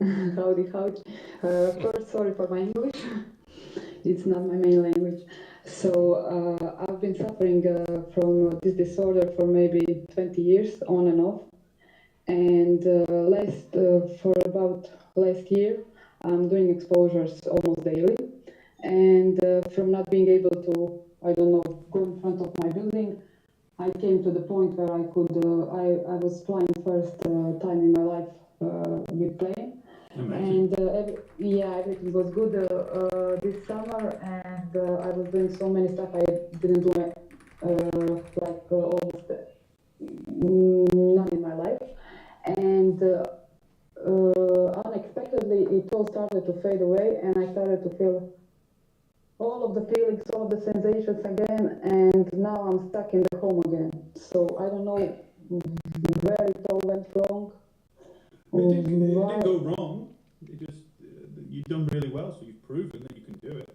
Howdy, howdy. First, sorry for my English. It's not my main language. So, I've been suffering from this disorder for maybe 20 years, on and off. And for about last year, I'm doing exposures almost daily. And from not being able to, I don't know, go in front of my building, I came to the point where I was flying first time in my life with plane. Amazing. And everything was good this summer, and I was doing so many stuff I didn't do almost none in my life. And unexpectedly, it all started to fade away, and I started to feel all of the feelings, all of the sensations again, and now I'm stuck in the home again. So I don't know where it all went wrong. It didn't go wrong. It just you've done really well, so you've proven that you can do it.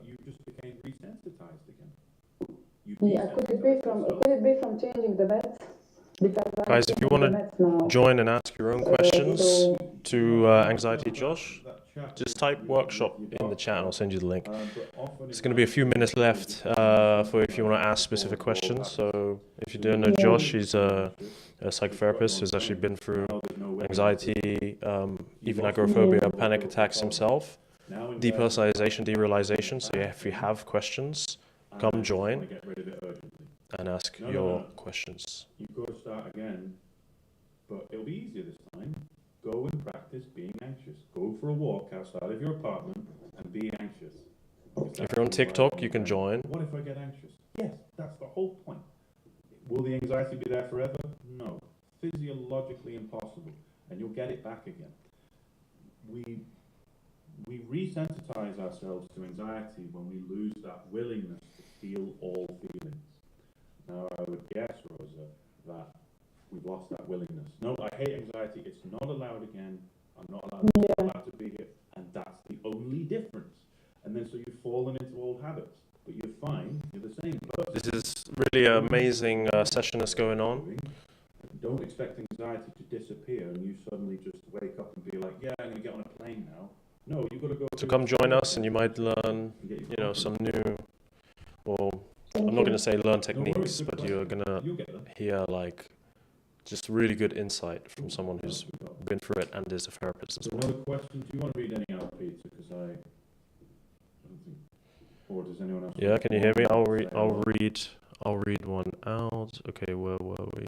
You just became resensitized again. Could it be from changing the meds? Because Guys, if you want to join and ask your own questions to Anxiety Josh, just type workshop in the chat and I'll send you the link. There's going to be a few minutes left for if you want to ask specific questions. So if you don't know Josh, he's a psychotherapist who's actually been through anxiety, even agoraphobia, panic attacks himself, depersonalization, derealization. So if you have questions, come join and ask your questions. You've got to start again, but it'll be easier this time. Go and practice being anxious. Go for a walk outside of your apartment and be anxious. If you're on TikTok, you can join. What if I get anxious? Yes, that's the whole point. Will the anxiety be there forever? No. Physiologically impossible. And you'll get it back again. We resensitize ourselves to anxiety when we lose that willingness to feel all feelings. Now, I would guess, Rosa, that we've lost that willingness. No, I hate anxiety. It's not allowed again. I'm not allowed to be here. And that's the only difference. And then so you've fallen into old habits. But you're fine. You're the same person. This is really an amazing session that's going on. Don't expect anxiety to disappear and you suddenly just wake up and be like, yeah, I'm going to get on a plane now. No, you've got to go. So come join us and you might learn, some new, or I'm not going to say learn techniques, but you're going to hear just really good insight from someone who's been through it and is a therapist as well. Another question, do you want to read any out, Peter? Because I don't think, or does anyone else? Yeah, can you hear me? I'll read one out. Okay, where were we?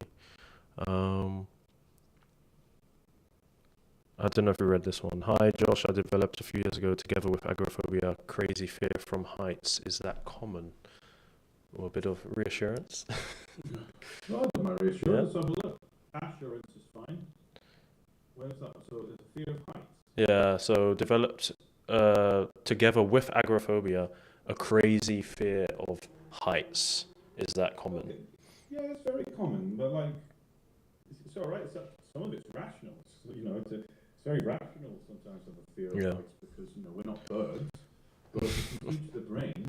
I don't know if you read this one. Hi, Josh. I developed a few years ago together with agoraphobia, crazy fear from heights. Is that common? Or a bit of reassurance? No, I don't mind reassurance. Have a look. Assurance is fine. Where's that? So there's a fear of heights. Yeah, so developed together with agoraphobia, a crazy fear of heights. Is that common? Okay. Yeah, it's very common, but it's all right. Some of it's rational. It's very rational sometimes to have a fear of heights because we're not birds. But if you teach the brain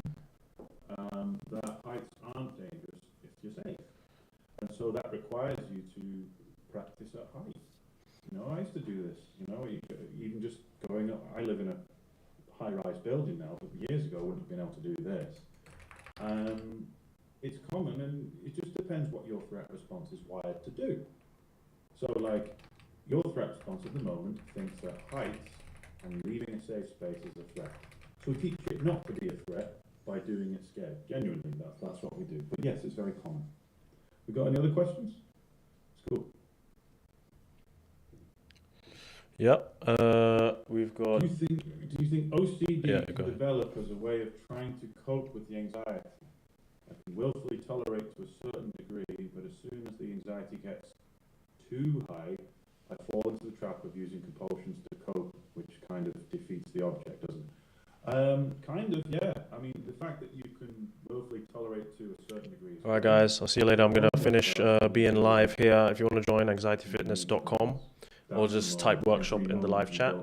that heights aren't dangerous if you're safe, and so that requires you to practice at height. I used to do this. Even just going up. I live in a high-rise building now, but years ago I wouldn't have been able to do this. It's common, and it just depends what your threat response is wired to do. So, your threat response at the moment thinks that heights and leaving a safe space is a threat. So we teach it not to be a threat by doing it scared. Genuinely, that's what we do. But yes, it's very common. We got any other questions? It's cool. Yep. We've got. Do you think OCD can develop as a way of trying to cope with the anxiety? I can willfully tolerate to a certain degree, but as soon as the anxiety gets too high, I fall into the trap of using compulsions to cope, which kind of defeats the object, doesn't it? Kind of, yeah. I mean, the fact that you can willfully tolerate to a certain degree. Alright guys, I'll see you later. I'm going to finish being live here. If you want to join anxietyfitness.com or just type workshop in the live chat.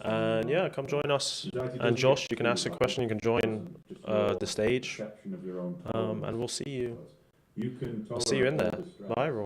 And yeah, come join us. And Josh, you can ask a question, you can join the stage. And we'll see you. I'll see you in there. Bye, everyone.